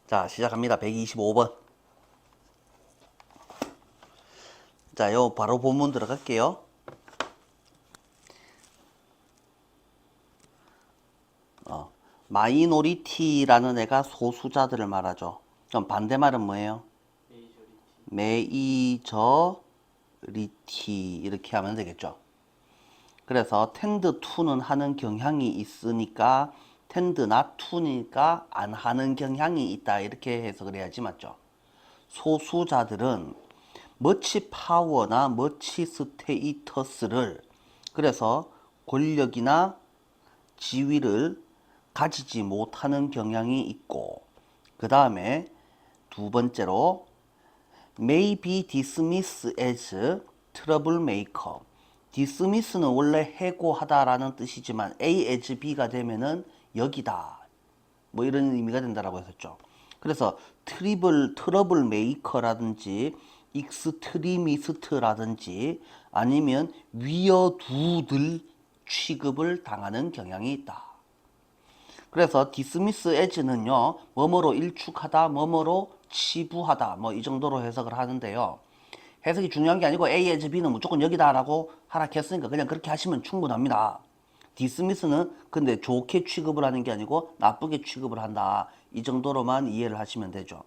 자, 시작합니다. 125번. 자, 요 바로 본문 들어갈게요. 마이노리티라는 애가 소수자들을 말하죠. 그럼 반대말은 뭐예요? 메이저리티 이렇게 하면 되겠죠. 그래서 tend to는 하는 경향이 있으니까 tend not to니까 안 하는 경향이 있다 이렇게 해석을 해야지 맞죠. 소수자들은 much power나 much status를 그래서 권력이나 지위를 가지지 못하는 경향이 있고 그 다음에 두 번째로 may be dismissed as troublemaker. dismiss는 원래 해고하다라는 뜻이지만 A as B가 되면은 여기다 뭐 이런 의미가 된다라고 했었죠. 그래서 트러블 메이커라든지 익스트리미스트라든지 아니면 위어두들 취급을 당하는 경향이 있다. 그래서 디스미스 에즈는요 뭐뭐로 일축하다 뭐뭐로 치부하다 뭐 이 정도로 해석을 하는데요. 해석이 중요한 게 아니고 A as B는 무조건 여기다 라고 하락했으니까 그냥 그렇게 하시면 충분합니다. 디스미스는 근데 좋게 취급을 하는 게 아니고 나쁘게 취급을 한다 이 정도로만 이해를 하시면 되죠.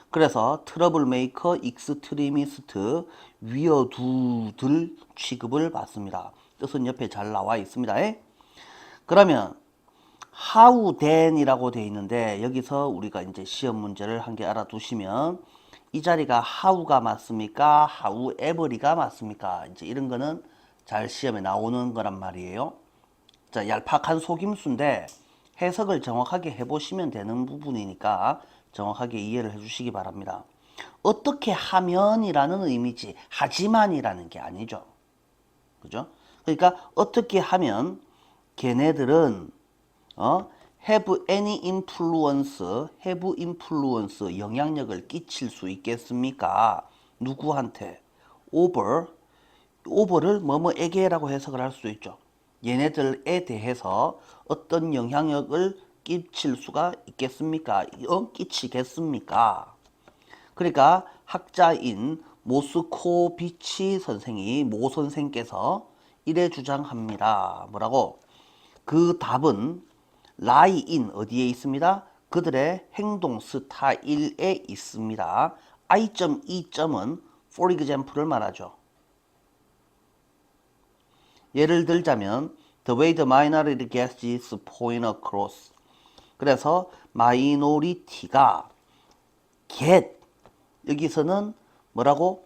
그래서 트러블 메이커, 익스트리미스트, 위어두들 취급을 받습니다. 뜻은 옆에 잘 나와 있습니다. 그러면 how then 이라고 되어 있는데 여기서 우리가 이제 시험 문제를 한 개 알아두시면 이 자리가 how가 맞습니까? however가 맞습니까? 이제 이런 거는 잘 시험에 나오는 거란 말이에요. 자, 얄팍한 속임수인데 해석을 정확하게 해보시면 되는 부분이니까 정확하게 이해를 해주시기 바랍니다. 어떻게 하면이라는 의미지 하지만이라는 게 아니죠. 그죠? 그러니까 어떻게 하면 걔네들은 have any influence, have influence 영향력을 끼칠 수 있겠습니까? 누구한테? over를 뭐뭐에게라고 해석을 할 수 있죠. 얘네들에 대해서 어떤 영향력을 끼칠 수가 있겠습니까? 끼치겠습니까? 그러니까 학자인 모스코비치 선생이 모 선생께서 이래 주장합니다. 뭐라고? 그 답은 lie in 어디에 있습니다? 그들의 행동 스타일에 있습니다. I.E.은 for example을 말하죠. 예를 들자면 the way the minority gets its point across. 그래서 마이노리티가 get 여기서는 뭐라고?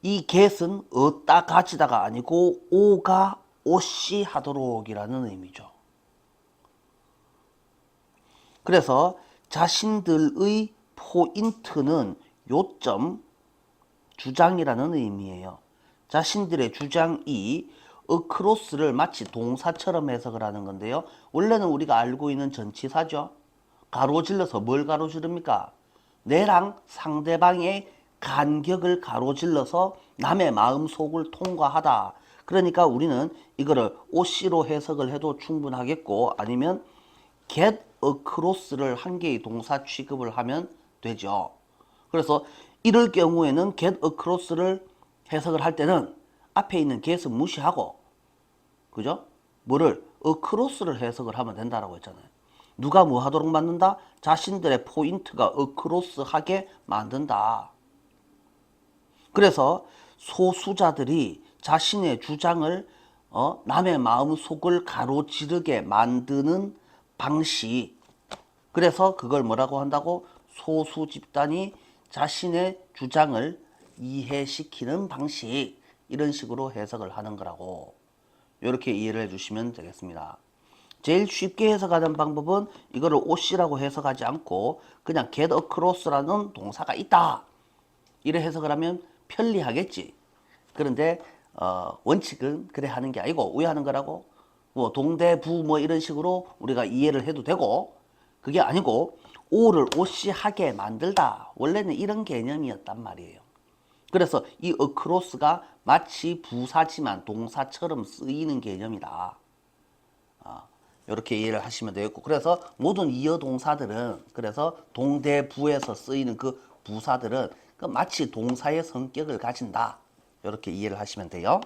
이 get은 얻다 가지다가 아니고 오가 오시 하도록이라는 의미죠. 그래서 자신들의 포인트는 요점, 주장이라는 의미예요. 자신들의 주장이 across를 마치 동사처럼 해석을 하는 건데요. 원래는 우리가 알고 있는 전치사죠. 가로질러서 뭘 가로지릅니까? 내랑 상대방의 간격을 가로질러서 남의 마음속을 통과하다. 그러니까 우리는 이거를 OC로 해석을 해도 충분하겠고 아니면 get across를 한 개의 동사 취급을 하면 되죠. 그래서 이럴 경우에는 get across를 해석을 할 때는 앞에 있는 get은 무시하고 그죠? 뭐를 across를 해석을 하면 된다라고 했잖아요. 누가 뭐 하도록 만든다? 자신들의 포인트가 across하게 만든다. 그래서 소수자들이 자신의 주장을 남의 마음속을 가로지르게 만드는 방식. 그래서 그걸 뭐라고 한다고? 소수 집단이 자신의 주장을 이해시키는 방식. 이런 식으로 해석을 하는 거라고. 이렇게 이해를 해주시면 되겠습니다. 제일 쉽게 해석하는 방법은 이거를 OC라고 해석하지 않고 그냥 get across라는 동사가 있다. 이래 해석을 하면 편리하겠지. 그런데 원칙은 그래 하는 게 아니고 왜 하는 거라고? 뭐 동대부 뭐 이런 식으로 우리가 이해를 해도 되고 그게 아니고 오를 OC하게 만들다. 원래는 이런 개념이었단 말이에요. 그래서 이 across가 마치 부사지만 동사처럼 쓰이는 개념이다. 이렇게 이해를 하시면 되겠고, 그래서 모든 이어 동사들은, 그래서 동대부에서 쓰이는 그 부사들은 그 마치 동사의 성격을 가진다, 이렇게 이해를 하시면 돼요.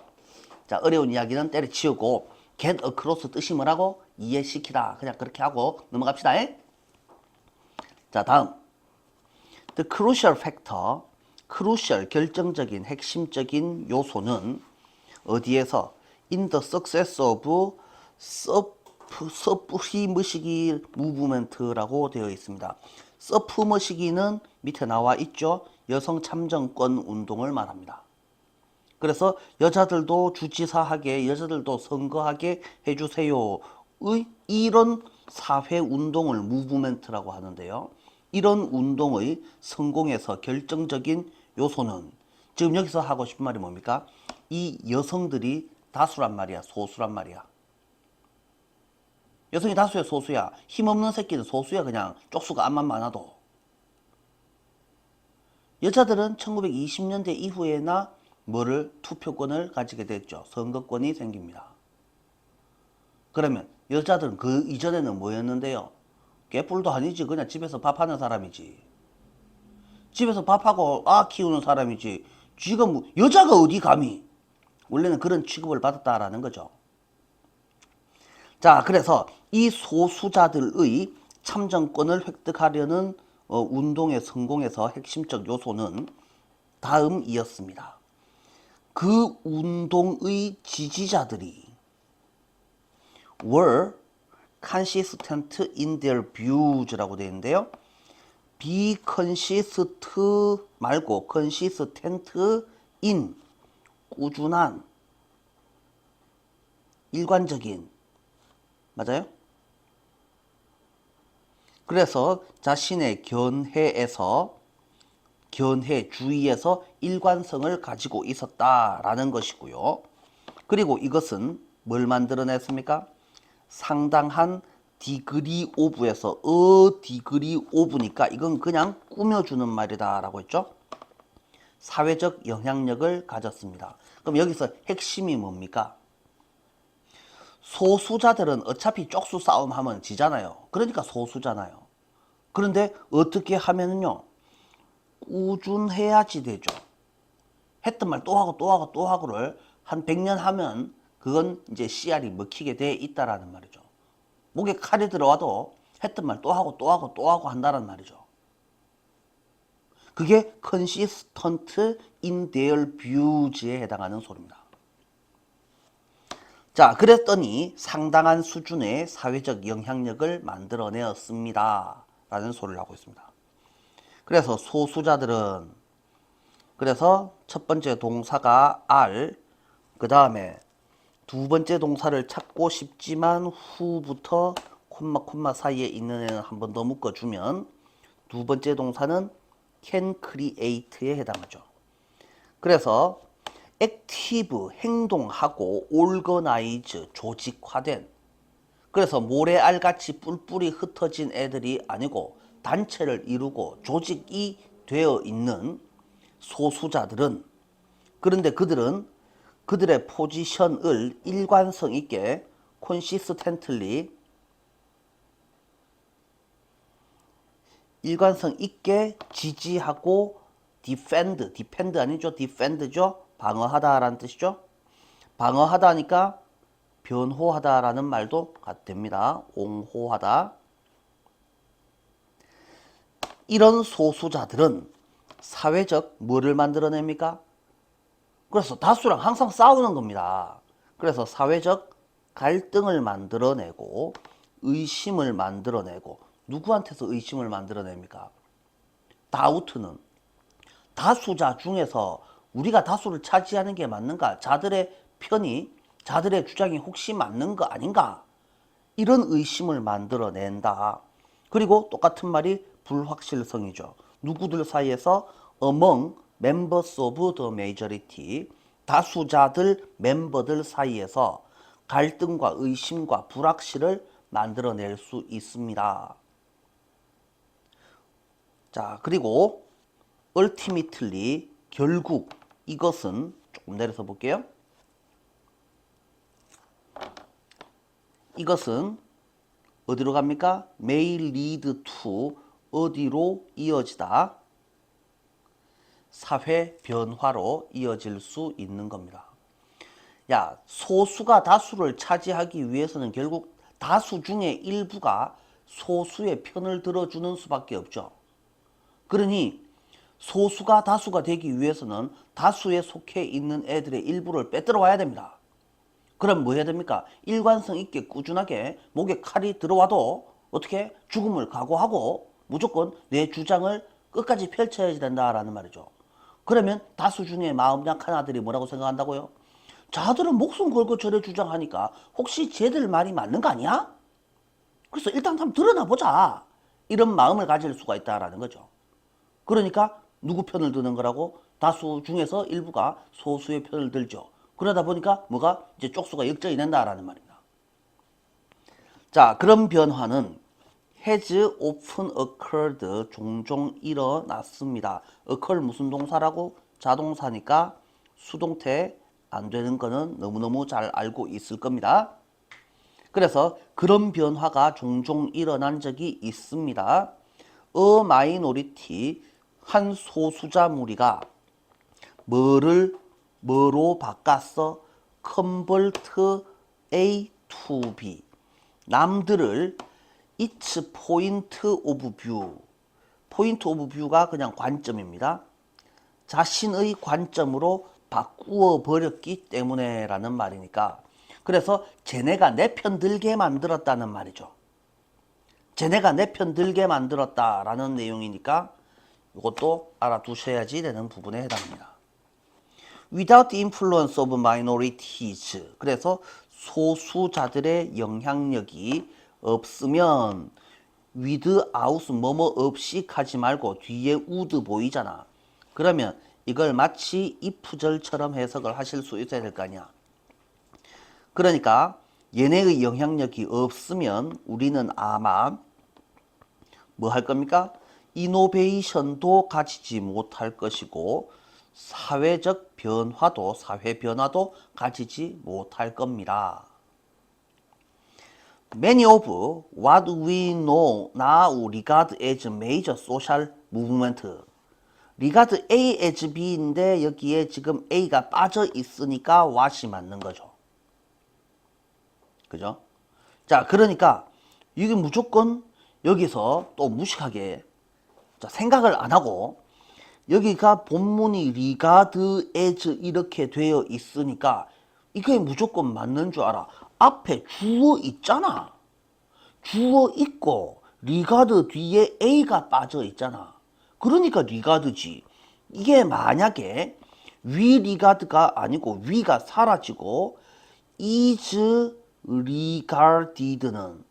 자, 어려운 이야기는 때려치우고 get across 뜻이 뭐라고? 이해시키다, 그냥 그렇게 하고 넘어갑시다. 자, 다음 the crucial factor, crucial 결정적인 핵심적인 요소는 어디에서 in the success of 서프리머시기 무브먼트라고 되어 있습니다. 서프머시기는 밑에 나와 있죠. 여성 참정권 운동을 말합니다. 그래서 여자들도 주지사하게, 여자들도 선거하게 해주세요의 이런 사회 운동을 무브먼트라고 하는데요. 이런 운동의 성공에서 결정적인 요소는, 지금 여기서 하고 싶은 말이 뭡니까? 이 여성들이 다수란 말이야, 소수란 말이야. 여성이 다수야, 소수야? 힘없는 새끼는 소수야, 그냥 쪽수가 암만 많아도. 여자들은 1920년대 이후에나 뭐를? 투표권을 가지게 됐죠. 선거권이 생깁니다. 그러면 여자들은 그 이전에는 뭐였는데요? 개뿔도 아니지. 그냥 집에서 밥하는 사람이지. 집에서 밥하고 키우는 사람이지. 지금 뭐 여자가 어디 감히? 원래는 그런 취급을 받았다라는 거죠. 자, 그래서 이 소수자들의 참정권을 획득하려는 운동의 성공에서 핵심적 요소는 다음이었습니다. 그 운동의 지지자들이 were consistent in their views라고 되어 있는데요. be consistent 말고 consistent in, 꾸준한, 일관적인, 맞아요? 그래서 자신의 견해 주의에서 일관성을 가지고 있었다라는 것이고요. 그리고 이것은 뭘 만들어냈습니까? 상당한 디그리 오브에서 디그리 오브니까 이건 그냥 꾸며주는 말이다 라고 했죠. 사회적 영향력을 가졌습니다. 그럼 여기서 핵심이 뭡니까? 소수자들은 어차피 쪽수 싸움 하면 지잖아요. 그러니까 소수잖아요. 그런데 어떻게 하면은요, 꾸준해야지 되죠. 했던 말 또 하고 또 하고 또 하고를 한 100년 하면 그건 이제 씨알이 먹히게 돼 있다라는 말이죠. 목에 칼이 들어와도 했던 말 또 하고 또 하고 또 하고 한다는 말이죠. 그게 consistent in their views에 해당하는 소리입니다. 자, 그랬더니 상당한 수준의 사회적 영향력을 만들어내었습니다 라는 소리를 하고 있습니다. 그래서 소수자들은, 그래서 첫 번째 동사가 are, 그 다음에 두 번째 동사를 찾고 싶지만 후부터 콤마 사이에 있는 애는 한 번 더 묶어주면 두 번째 동사는 can create에 해당하죠. 그래서 active, 행동하고 organize, 조직화된, 그래서 모래알같이 뿔뿔이 흩어진 애들이 아니고 단체를 이루고 조직이 되어 있는 소수자들은, 그런데 그들은 그들의 포지션을 일관성 있게 consistently, 일관성 있게 지지하고 defend 아니죠? defend죠? 방어하다라는 뜻이죠? 방어하다니까 변호하다라는 말도 됩니다. 옹호하다. 이런 소수자들은 사회적 뭐를 만들어냅니까? 그래서 다수랑 항상 싸우는 겁니다. 그래서 사회적 갈등을 만들어내고 의심을 만들어내고, 누구한테서 의심을 만들어냅니까? 다우트는 다수자 중에서 우리가 다수를 차지하는 게 맞는가? 자들의 편이, 자들의 주장이 혹시 맞는 거 아닌가? 이런 의심을 만들어낸다. 그리고 똑같은 말이 불확실성이죠. 누구들 사이에서 among members of the majority, 다수자들, 멤버들 사이에서 갈등과 의심과 불확실을 만들어낼 수 있습니다. 자, 그리고 ultimately, 결국 이것은, 조금 내려서 볼게요. 이것은 어디로 갑니까? may lead to 어디로 이어지다? 사회 변화로 이어질 수 있는 겁니다. 야, 소수가 다수를 차지하기 위해서는 결국 다수 중에 일부가 소수의 편을 들어주는 수밖에 없죠. 그러니 소수가 다수가 되기 위해서는 다수에 속해 있는 애들의 일부를 빼들어 와야 됩니다. 그럼 뭐 해야 됩니까? 일관성 있게 꾸준하게 목에 칼이 들어와도 어떻게 죽음을 각오하고 무조건 내 주장을 끝까지 펼쳐야 된다라는 말이죠. 그러면 다수 중에 마음 약한 아들이 뭐라고 생각한다고요? 자들은 목숨 걸고 저래 주장하니까 혹시 쟤들 말이 맞는 거 아니야? 그래서 일단 한번 드러나 보자. 이런 마음을 가질 수가 있다라는 거죠. 그러니까 누구 편을 드는 거라고? 다수 중에서 일부가 소수의 편을 들죠. 그러다 보니까 뭐가 이제 쪽수가 역전이 된다라는 말입니다. 자, 그런 변화는 has often occurred 종종 일어났습니다. occur 무슨 동사라고? 자동사니까 수동태 안 되는 거는 너무너무 잘 알고 있을 겁니다. 그래서 그런 변화가 종종 일어난 적이 있습니다. A minority 한 소수자 무리가 뭐로 바꿨어? convert A to B 남들을 its point of view point of view가 그냥 관점입니다. 자신의 관점으로 바꾸어 버렸기 때문에 라는 말이니까 그래서 쟤네가 내 편 들게 만들었다는 말이죠. 쟤네가 내 편 들게 만들었다라는 내용이니까 이것도 알아두셔야지 되는 부분에 해당합니다. Without the influence of minorities 그래서 소수자들의 영향력이 없으면 without 뭐뭐 없이 하지 말고 뒤에 would 보이잖아. 그러면 이걸 마치 if절처럼 해석을 하실 수 있어야 될 거 아니야. 그러니까 얘네의 영향력이 없으면 우리는 아마 뭐 할 겁니까? 이노베이션도 가지지 못할 것이고 사회적 변화도 사회 변화도 가지지 못할 겁니다. Many of what we know now regard as major social movement regard A as B인데 여기에 지금 A가 빠져 있으니까 what이 맞는 거죠. 그죠? 자, 그러니까 이게 무조건 여기서 또 무식하게 자, 생각을 안 하고 여기가 본문이 regard as 이렇게 되어 있으니까 이게 무조건 맞는 줄 알아. 앞에 주어 있잖아. 주어 있고 regard 뒤에 A가 빠져 있잖아. 그러니까 regard지. 이게 만약에 we regard가 아니고 we가 사라지고 is regarded는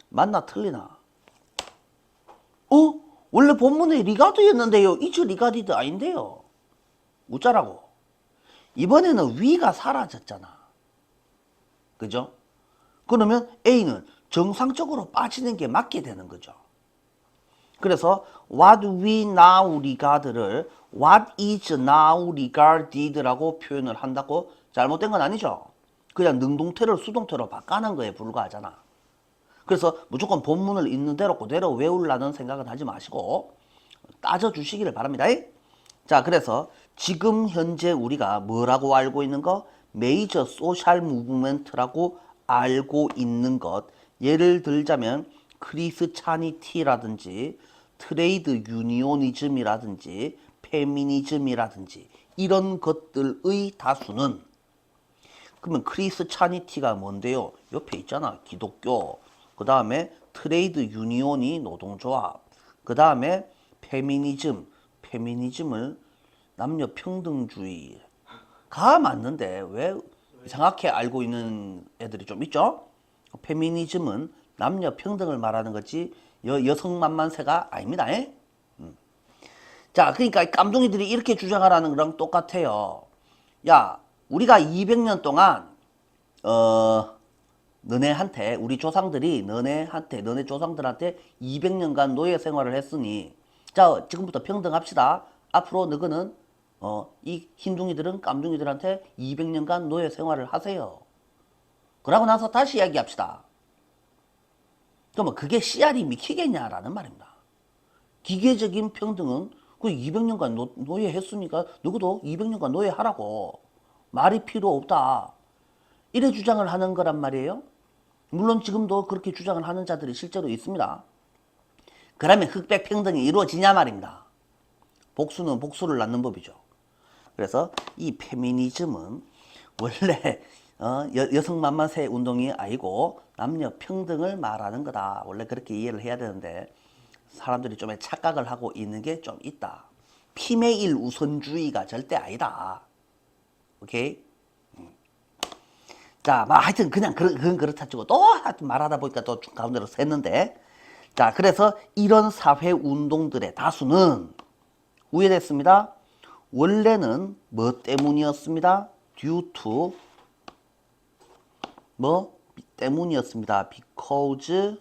맞나 틀리나? 원래 본문에 regard였는데요. is regarded 아닌데요. 웃자라고. 이번에는 we가 사라졌잖아. 그죠? 그러면 A는 정상적으로 빠지는 게 맞게 되는 거죠. 그래서 what we now regard를 what is now regarded라고 표현을 한다고 잘못된 건 아니죠. 그냥 능동태를 수동태로 바꿔놓은 거에 불과하잖아. 그래서 무조건 본문을 있는 대로 그대로 외우려는 생각은 하지 마시고 따져주시기를 바랍니다. 자, 그래서 지금 현재 우리가 뭐라고 알고 있는 거? 메이저 소셜 무브먼트라고 알고 있는 것. 예를 들자면 크리스차니티라든지 트레이드 유니오니즘이라든지 페미니즘이라든지 이런 것들의 다수는 그러면 크리스차니티가 뭔데요? 옆에 있잖아. 기독교. 그 다음에 트레이드 유니온이 노동조합. 그 다음에 페미니즘. 페미니즘을 남녀평등주의가 맞는데 왜 이상하게 알고 있는 애들이 좀 있죠? 페미니즘은 남녀평등을 말하는 거지 여성만만세가 아닙니다. 자, 그러니까 깜둥이들이 이렇게 주장하라는 거랑 똑같아요. 야, 우리가 200년 동안 너네한테 우리 조상들이 너네 조상들한테 200년간 노예 생활을 했으니 자, 지금부터 평등합시다. 앞으로 너희는 이 흰둥이들은 깜둥이들한테 200년간 노예 생활을 하세요. 그러고 나서 다시 이야기합시다. 그러면 그게 씨알이 미키겠냐라는 말입니다. 기계적인 평등은 그 200년간 노예했으니까 누구도 200년간 노예하라고. 말이 필요 없다. 이래 주장을 하는 거란 말이에요. 물론 지금도 그렇게 주장을 하는 자들이 실제로 있습니다. 그러면 흑백 평등이 이루어지냐 말입니다. 복수는 복수를 낳는 법이죠. 그래서 이 페미니즘은 원래 여성만만세 운동이 아니고 남녀 평등을 말하는 거다. 원래 그렇게 이해를 해야 되는데 사람들이 좀 착각을 하고 있는 게 좀 있다. 피메일 우선주의가 절대 아니다. 오케이? 자, 하여튼 그냥 그건 그렇다 치고 또 하여튼 말하다 보니까 또 가운데로 샜는데, 자, 그래서 이런 사회 운동들의 다수는 우회됐습니다. 원래는 뭐 때문이었습니다? due to 뭐 때문이었습니다. because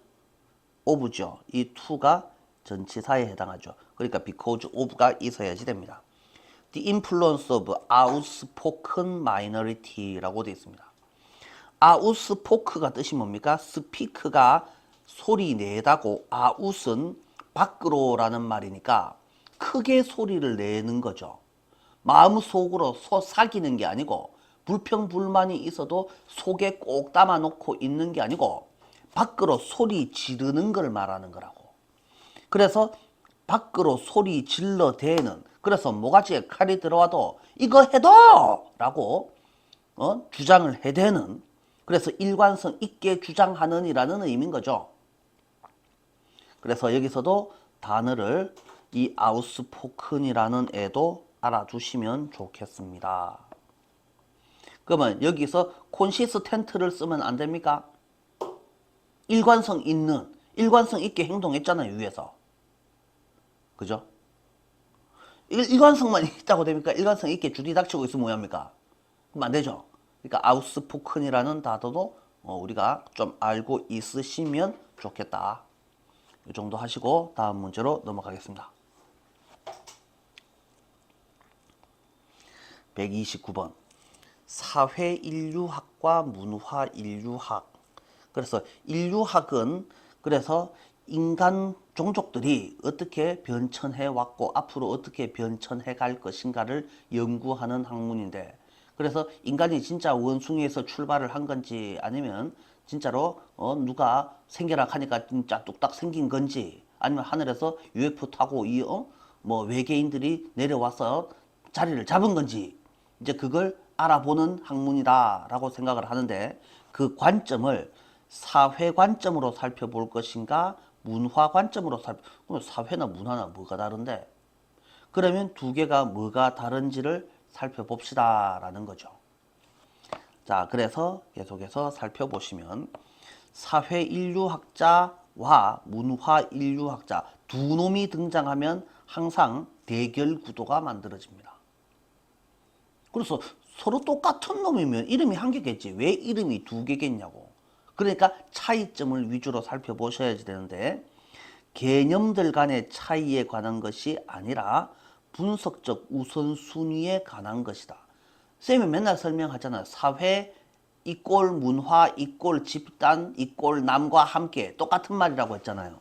of죠. 이 to가 전치사에 해당하죠. 그러니까 because of가 있어야지 됩니다. The influence of outspoken minority라고 되어 있습니다. outspoke가 뜻이 뭡니까? speak가 소리 내다고 out은 밖으로라는 말이니까 크게 소리를 내는 거죠. 마음속으로 사기는 게 아니고 불평불만이 있어도 속에 꼭 담아놓고 있는 게 아니고 밖으로 소리 지르는 걸 말하는 거라고. 그래서 밖으로 소리 질러대는, 그래서 모가지에 칼이 들어와도 이거 해도! 라고 주장을 해대는, 그래서 일관성 있게 주장하는 이라는 의미인 거죠. 그래서 여기서도 단어를 이 아우스포큰이라는 애도 알아두시면 좋겠습니다. 그러면 여기서 콘시스텐트를 쓰면 안 됩니까? 일관성 있게 행동했잖아요, 위에서. 그죠? 일관성만 있다고 됩니까? 일관성 있게 주디 닥치고 있으면 뭐합니까? 그럼 안 되죠. 그러니까 아우스포큰이라는 단어도 우리가 좀 알고 있으시면 좋겠다. 이 정도 하시고 다음 문제로 넘어가겠습니다. 129번 사회인류학과 문화인류학. 그래서 인류학은 그래서 인간 종족들이 어떻게 변천해 왔고 앞으로 어떻게 변천해 갈 것인가를 연구하는 학문인데, 그래서 인간이 진짜 원숭이에서 출발을 한 건지 아니면 진짜로 누가 생겨라 하니까 진짜 뚝딱 생긴 건지, 아니면 하늘에서 UFO 타고 뭐 외계인들이 내려와서 자리를 잡은 건지, 이제 그걸 알아보는 학문이다라고 생각을 하는데, 그 관점을 사회 관점으로 살펴볼 것인가 문화 관점으로 그럼 사회나 문화나 뭐가 다른데? 그러면 두 개가 뭐가 다른지를 살펴봅시다 라는 거죠. 자, 그래서 계속해서 살펴보시면 사회인류학자와 문화인류학자 두 놈이 등장하면 항상 대결 구도가 만들어집니다. 그래서 서로 똑같은 놈이면 이름이 한 개겠지. 왜 이름이 두 개겠냐고. 그러니까 차이점을 위주로 살펴보셔야지 되는데, 개념들 간의 차이에 관한 것이 아니라 분석적 우선순위에 관한 것이다. 쌤이 맨날 설명하잖아요. 사회 이꼴 문화 이꼴 집단 이꼴 남과 함께, 똑같은 말이라고 했잖아요.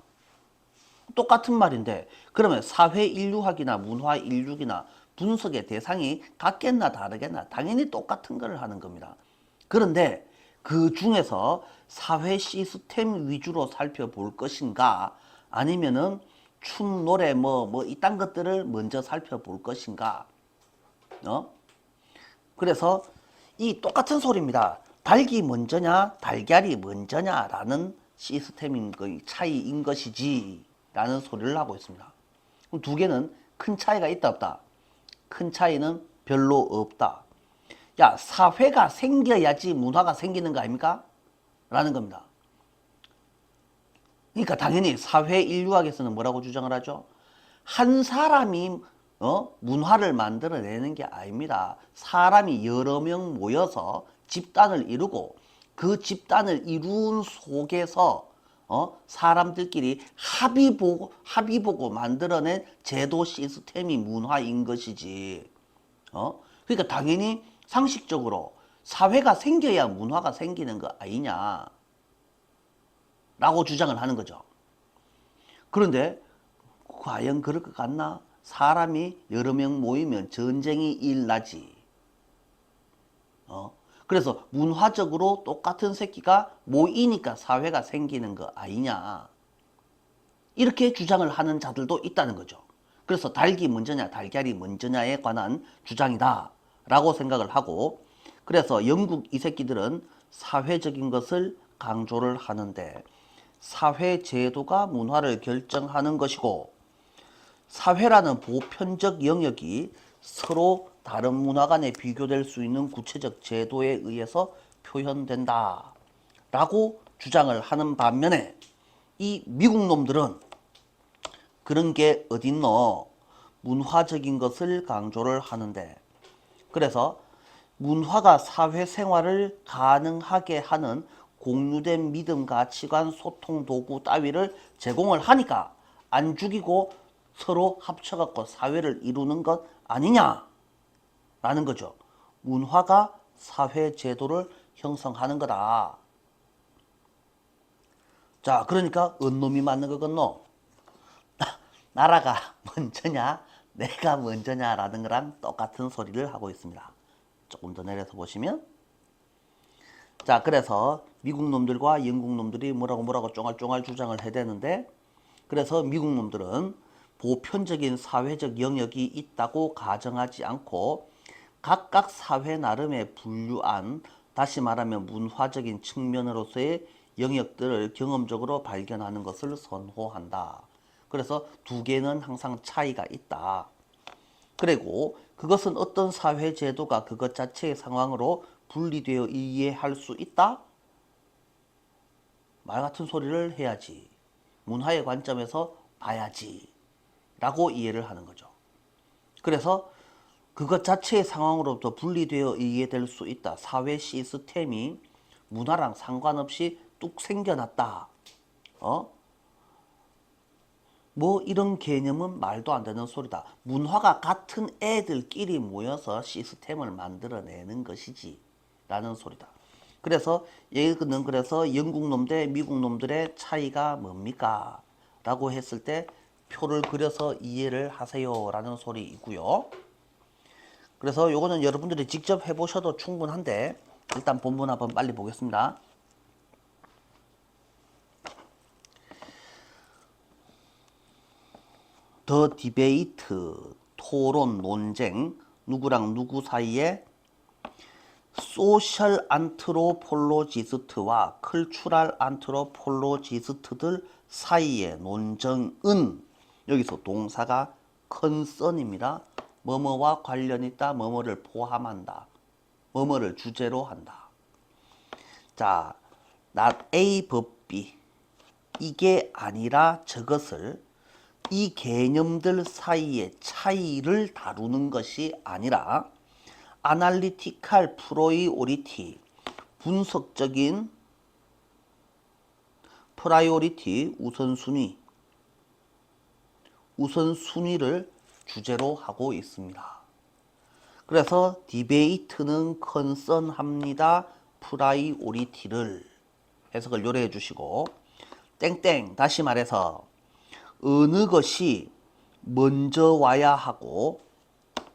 똑같은 말인데 그러면 사회 인류학이나 문화 인류학이나 분석의 대상이 같겠나 다르겠나? 당연히 똑같은 걸 하는 겁니다. 그런데 그 중에서 사회 시스템 위주로 살펴볼 것인가 아니면은 춤, 노래, 이딴 것들을 먼저 살펴볼 것인가? 그래서 이 똑같은 소리입니다. 닭이 먼저냐, 달걀이 먼저냐라는 시스템인 차이인 것이지 라는 소리를 하고 있습니다. 그럼 두 개는 큰 차이가 있다 없다? 큰 차이는 별로 없다. 야, 사회가 생겨야지 문화가 생기는 거 아닙니까? 라는 겁니다. 그러니까 당연히 사회 인류학에서는 뭐라고 주장을 하죠? 한 사람이 문화를 만들어내는 게 아닙니다. 사람이 여러 명 모여서 집단을 이루고 그 집단을 이룬 속에서 사람들끼리 합의 보고 만들어낸 제도 시스템이 문화인 것이지. 그러니까 당연히 상식적으로 사회가 생겨야 문화가 생기는 거 아니냐. 라고 주장을 하는 거죠. 그런데 과연 그럴 것 같나? 사람이 여러 명 모이면 전쟁이 일나지. 그래서 문화적으로 똑같은 새끼가 모이니까 사회가 생기는 거 아니냐. 이렇게 주장을 하는 자들도 있다는 거죠. 그래서 닭이 먼저냐 달걀이 먼저냐에 관한 주장이다 라고 생각을 하고, 그래서 영국 이 새끼들은 사회적인 것을 강조를 하는데, 사회 제도가 문화를 결정하는 것이고, 사회라는 보편적 영역이 서로 다른 문화 간에 비교될 수 있는 구체적 제도에 의해서 표현된다 라고 주장을 하는 반면에, 이 미국 놈들은 그런 게 어딨노? 문화적인 것을 강조를 하는데, 그래서 문화가 사회생활을 가능하게 하는 공유된 믿음, 가치관, 소통 도구 따위를 제공을 하니까 안 죽이고 서로 합쳐갖고 사회를 이루는 것 아니냐 라는 거죠. 문화가 사회 제도를 형성하는 거다. 자, 그러니까 어느 놈이 맞는 거겠노? 나라가 먼저냐 내가 먼저냐 라는 거랑 똑같은 소리를 하고 있습니다. 조금 더 내려서 보시면, 자, 그래서 미국 놈들과 영국 놈들이 뭐라고 쫑알쫑알 주장을 해대는데, 그래서 미국 놈들은 보편적인 사회적 영역이 있다고 가정하지 않고 각각 사회 나름의 분류한, 다시 말하면 문화적인 측면으로서의 영역들을 경험적으로 발견하는 것을 선호한다. 그래서 두 개는 항상 차이가 있다. 그리고 그것은 어떤 사회 제도가 그것 자체의 상황으로 분리되어 이해할 수 있다? 말 같은 소리를 해야지. 문화의 관점에서 봐야지. 라고 이해를 하는 거죠. 그래서 그것 자체의 상황으로부터 분리되어 이해될 수 있다. 사회 시스템이 문화랑 상관없이 뚝 생겨났다. 뭐 이런 개념은 말도 안 되는 소리다. 문화가 같은 애들끼리 모여서 시스템을 만들어내는 것이지 라는 소리다. 그래서 얘는 그래서 영국 놈 대 미국 놈들의 차이가 뭡니까? 라고 했을 때 표를 그려서 이해를 하세요 라는 소리이고요. 그래서 요거는 여러분들이 직접 해보셔도 충분한데, 일단 본문 한번 빨리 보겠습니다. 더 디베이트, 토론, 논쟁, 누구랑 누구 사이에 소셜 안트로폴로지스트와 컬추럴 안트로폴로지스트들 사이의 논쟁은, 여기서 동사가 컨선입니다. 뭐뭐와 관련 있다, 뭐뭐를 포함한다, 뭐뭐를 주제로 한다. 자, not A but B, 이게 아니라 저것을, 이 개념들 사이의 차이를 다루는 것이 아니라 아날리티칼 프로이오리티, 분석적인 프라이오리티, 우선순위를 주제로 하고 있습니다. 그래서 디베이트는 컨선합니다. 프라이오리티를 해석을 요래해 주시고, 땡땡, 다시 말해서 어느 것이 먼저 와야 하고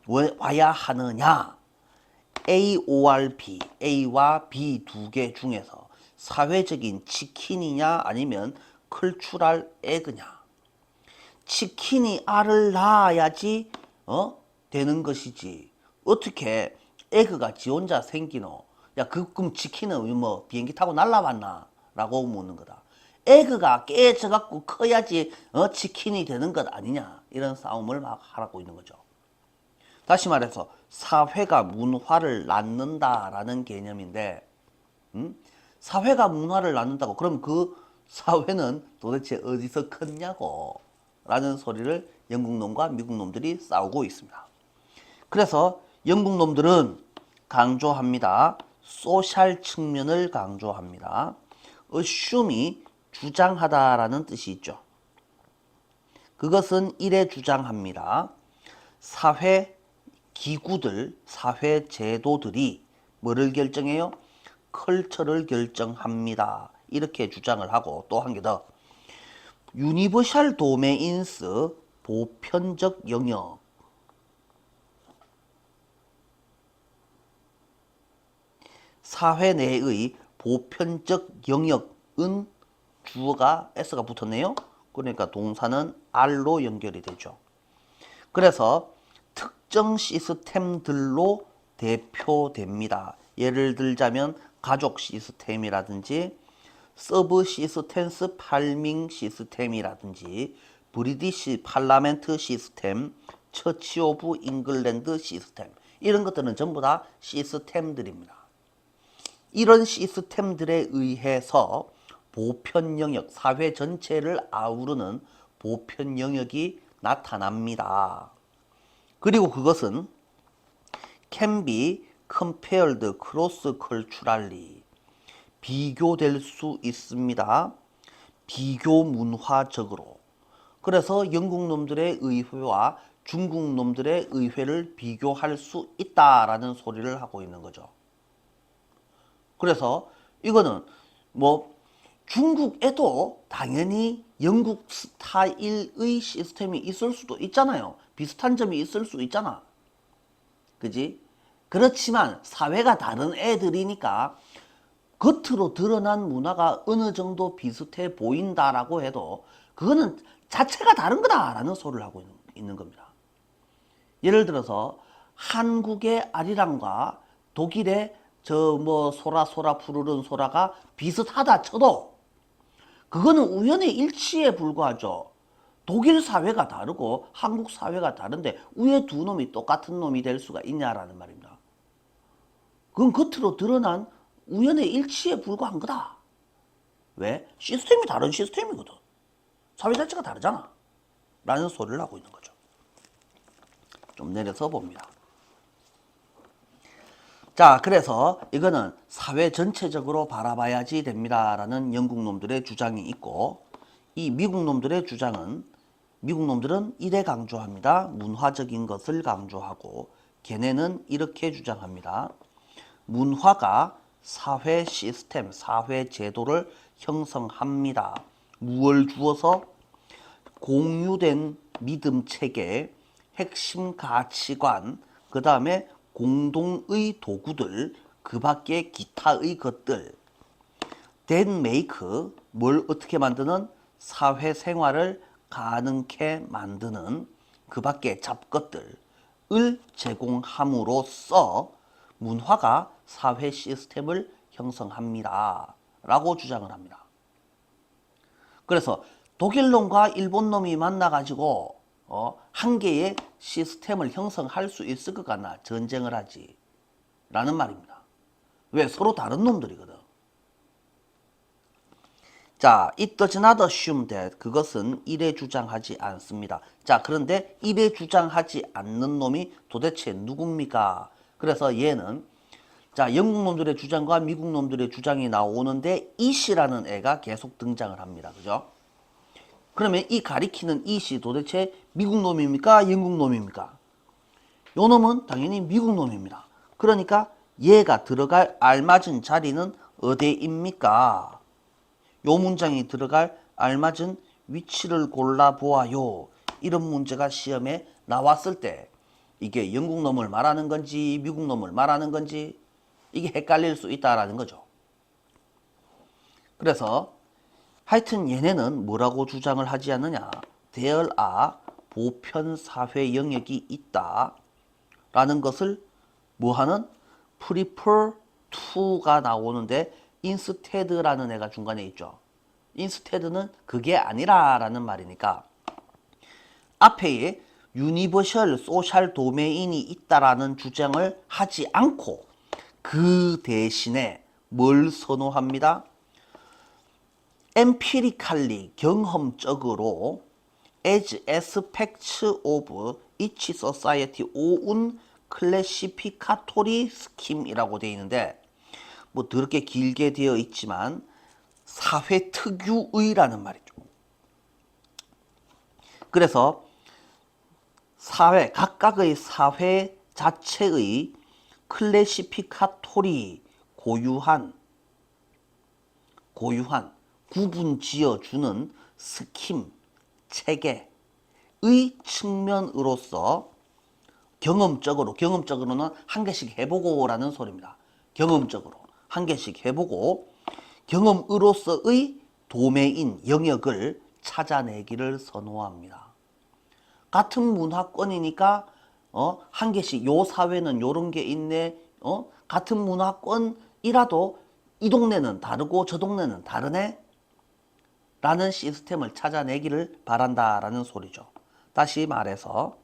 와야 하느냐, A or B, A와 B 두 개 중에서 사회적인 치킨이냐 아니면 컬추럴 에그냐. 치킨이 알을 낳아야지 되는 것이지, 어떻게 에그가 지 혼자 생기노? 야, 그럼 치킨은 뭐 비행기 타고 날라왔나? 라고 묻는 거다. 에그가 깨져갖고 커야지 치킨이 되는 것 아니냐, 이런 싸움을 막 하라고 있는 거죠. 다시 말해서 사회가 문화를 낳는다라는 개념인데, 사회가 문화를 낳는다고, 그럼 그 사회는 도대체 어디서 컸냐고 라는 소리를 영국 놈과 미국 놈들이 싸우고 있습니다. 그래서 영국 놈들은 강조합니다. 소셜 측면을 강조합니다. assume이 주장하다라는 뜻이 있죠. 그것은 이래 주장합니다. 사회 기구들, 사회 제도들이 뭐를 결정해요? 컬처를 결정합니다. 이렇게 주장을 하고, 또 한 개 더. 유니버셜 도메인스 보편적 영역. 사회 내의 보편적 영역은 주어가 s가 붙었네요. 그러니까 동사는 r로 연결이 되죠. 그래서 특정 시스템들로 대표됩니다. 예를 들자면 가족 시스템이라든지 서브 시스템스 팔밍 시스템이라든지 브리티시 팔라멘트 시스템, 처치 오브 잉글랜드 시스템, 이런 것들은 전부 다 시스템들입니다. 이런 시스템들에 의해서 보편 영역, 사회 전체를 아우르는 보편 영역이 나타납니다. 그리고 그것은 can be compared cross culturally, 비교될 수 있습니다. 비교 문화적으로. 그래서 영국 놈들의 의회와 중국 놈들의 의회를 비교할 수 있다라는 소리를 하고 있는 거죠. 그래서 이거는 뭐 중국에도 당연히 영국 스타일의 시스템이 있을 수도 있잖아요. 비슷한 점이 있을 수 있잖아. 그지? 그렇지만 사회가 다른 애들이니까 겉으로 드러난 문화가 어느 정도 비슷해 보인다라고 해도 그거는 자체가 다른 거다라는 소리를 하고 있는 겁니다. 예를 들어서 한국의 아리랑과 독일의 저 뭐 소라 푸르른 소라가 비슷하다 쳐도 그거는 우연의 일치에 불과하죠. 독일 사회가 다르고 한국 사회가 다른데 왜 두 놈이 똑같은 놈이 될 수가 있냐라는 말입니다. 그건 겉으로 드러난 우연의 일치에 불과한 거다. 왜? 시스템이 다른 시스템이거든. 사회 자체가 다르잖아. 라는 소리를 하고 있는 거죠. 좀 내려서 봅니다. 자, 그래서 이거는 사회 전체적으로 바라봐야지 됩니다. 라는 영국 놈들의 주장이 있고, 이 미국 놈들의 주장은, 미국 놈들은 이래 강조합니다. 문화적인 것을 강조하고, 걔네는 이렇게 주장합니다. 문화가 사회 시스템, 사회 제도를 형성합니다. 무엇을 주어서? 공유된 믿음 체계, 핵심 가치관, 그 다음에 공동의 도구들, 그 밖에 기타의 것들, that make, 뭘 어떻게 만드는? 사회생활을 가능케 만드는 그 밖에 잡것들을 제공함으로써 문화가 사회 시스템을 형성합니다. 라고 주장을 합니다. 그래서 독일 놈과 일본 놈이 만나가지고 한 개의 시스템을 형성할 수 있을 것 같나? 전쟁을 하지. 라는 말입니다. 왜? 서로 다른 놈들이거든. 자, it does not assume that, 그것은 이래 주장하지 않습니다. 자, 그런데 이래 주장하지 않는 놈이 도대체 누굽니까? 그래서 얘는, 자, 영국 놈들의 주장과 미국 놈들의 주장이 나오는데 it이라는 애가 계속 등장을 합니다. 그죠? 그러면 이 가리키는 it이 도대체 미국 놈입니까? 영국 놈입니까? 요 놈은 당연히 미국 놈입니다. 그러니까 얘가 들어갈 알맞은 자리는 어디입니까? 요 문장이 들어갈 알맞은 위치를 골라보아요. 이런 문제가 시험에 나왔을 때 이게 영국 놈을 말하는 건지 미국 놈을 말하는 건지 이게 헷갈릴 수 있다라는 거죠. 그래서 하여튼 얘네는 뭐라고 주장을 하지 않느냐. There are 보편 사회 영역이 있다 라는 것을 뭐하는? prefer to가 나오는데 instead라는 애가 중간에 있죠. instead는 그게 아니라 라는 말이니까 앞에 유니버셜 소셜 도메인이 있다라는 주장을 하지 않고 그 대신에 뭘 선호합니다? empirically, 경험적으로 as aspects of each society own classificatory scheme이라고 되어 있는데 뭐 더럽게 길게 되어 있지만 사회 특유의라는 말이죠. 그래서 사회, 각각의 사회 자체의 클래시피카토리, 고유한 고유한 구분 지어주는 스킴, 체계의 측면으로서 경험적으로는 한 개씩 해보고라는 소리입니다. 경험적으로 한 개씩 해보고 경험으로서의 도메인, 영역을 찾아내기를 선호합니다. 같은 문화권이니까 한 개씩 요 사회는 요런 게 있네. 같은 문화권이라도 이 동네는 다르고 저 동네는 다르네. 라는 시스템을 찾아내기를 바란다라는 소리죠. 다시 말해서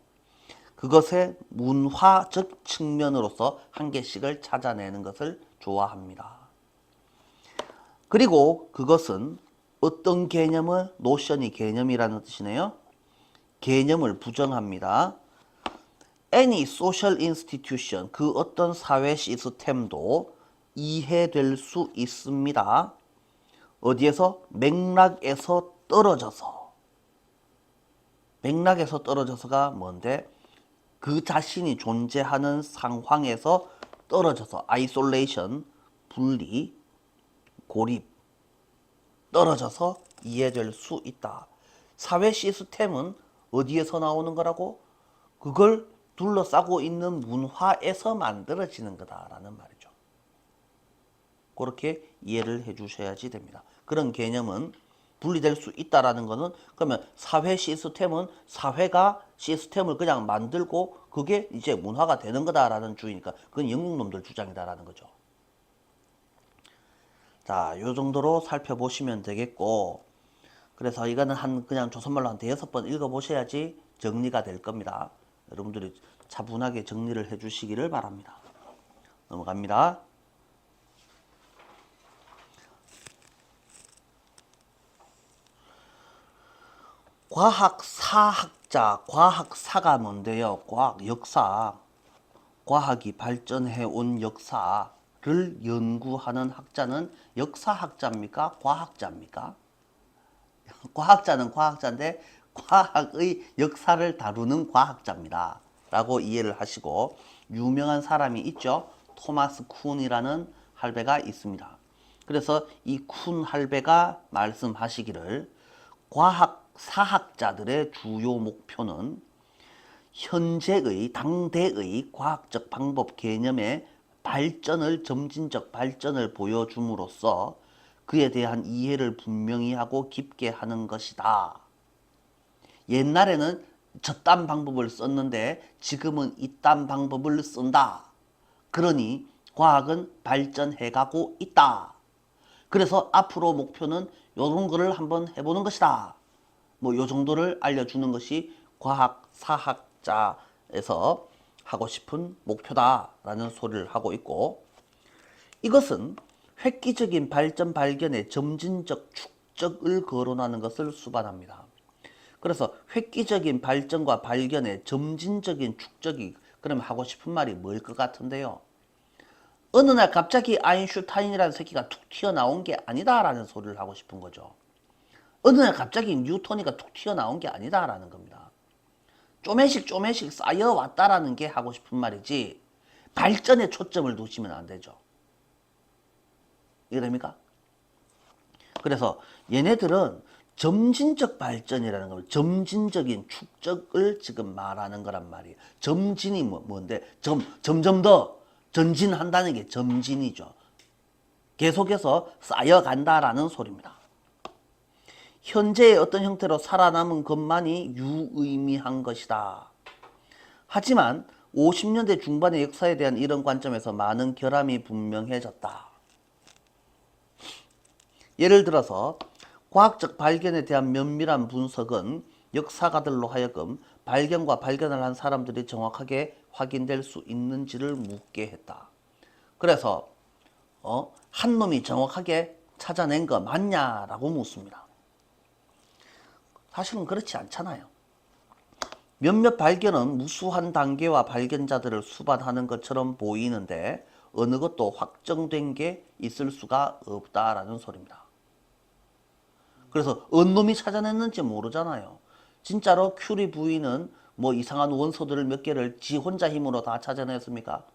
그것의 문화적 측면으로서 한 개씩을 찾아내는 것을 좋아합니다. 그리고 그것은 어떤 개념을, 노션이 개념이라는 뜻이네요. 개념을 부정합니다. Any social institution, 그 어떤 사회 시스템도 이해될 수 있습니다. 어디에서? 맥락에서 떨어져서. 맥락에서 떨어져서가 뭔데? 그 자신이 존재하는 상황에서 떨어져서 아이솔레이션, 분리, 고립, 떨어져서 이해될 수 있다. 사회 시스템은 어디에서 나오는 거라고? 그걸 둘러싸고 있는 문화에서 만들어지는 거다라는 말이죠. 그렇게 이해를 해 주셔야지 됩니다. 그런 개념은 분리될 수 있다라는 거는, 그러면 사회 시스템은 사회가 시스템을 그냥 만들고 그게 이제 문화가 되는 거다라는 주의니까 그건 영국 놈들 주장이다라는 거죠. 자, 요 정도로 살펴보시면 되겠고, 그래서 이거는 그냥 조선말로 한 5번 읽어보셔야지 정리가 될 겁니다. 여러분들이 차분하게 정리를 해 주시기를 바랍니다. 넘어갑니다. 과학사학자, 과학사가 뭔데요? 과학, 역사, 과학이 발전해 온 역사를 연구하는 학자는 역사학자입니까? 과학자입니까? 과학자는 과학자인데 과학의 역사를 다루는 과학자입니다. 라고 이해를 하시고, 유명한 사람이 있죠. 토마스 쿤이라는 할배가 있습니다. 그래서 이 쿤 할배가 말씀하시기를 과학사학자들의 주요 목표는 현재의 당대의 과학적 방법 개념의 발전을, 점진적 발전을 보여줌으로써 그에 대한 이해를 분명히 하고 깊게 하는 것이다. 옛날에는 저딴 방법을 썼는데 지금은 이딴 방법을 쓴다. 그러니 과학은 발전해가고 있다. 그래서 앞으로 목표는 요런 거를 한번 해보는 것이다. 뭐 요 정도를 알려주는 것이 과학사학자에서 하고 싶은 목표다라는 소리를 하고 있고, 이것은 획기적인 발전 발견의 점진적 축적을 거론하는 것을 수반합니다. 그래서 획기적인 발전과 발견의 점진적인 축적이, 그러면 하고 싶은 말이 뭐일 것 같은데요? 어느 날 갑자기 아인슈타인이라는 새끼가 툭 튀어나온 게 아니다라는 소리를 하고 싶은 거죠. 어느 날 갑자기 뉴턴이가 툭 튀어나온 게 아니다라는 겁니다. 쪼매씩 쌓여왔다라는 게 하고 싶은 말이지, 발전에 초점을 두시면 안 되죠. 이해됩니까? 그래서 얘네들은 점진적 발전이라는 걸, 점진적인 축적을 지금 말하는 거란 말이에요. 점진이 뭔데? 점점 더 전진한다는 게 점진이죠. 계속해서 쌓여간다라는 소리입니다. 현재의 어떤 형태로 살아남은 것만이 유의미한 것이다. 하지만 50년대 중반의 역사에 대한 이런 관점에서 많은 결함이 분명해졌다. 예를 들어서 과학적 발견에 대한 면밀한 분석은 역사가들로 하여금 발견과 발견을 한 사람들이 정확하게 확인될 수 있는지를 묻게 했다. 그래서 한 놈이 정확하게 찾아낸 거 맞냐라고 묻습니다. 사실은 그렇지 않잖아요. 몇몇 발견은 무수한 단계와 발견자들을 수반하는 것처럼 보이는데 어느 것도 확정된 게 있을 수가 없다라는 소리입니다. 그래서 어느 놈이 찾아냈는지 모르잖아요. 진짜로 큐리 부인은 뭐 이상한 원소들을 몇 개를 지 혼자 힘으로 다 찾아냈습니까?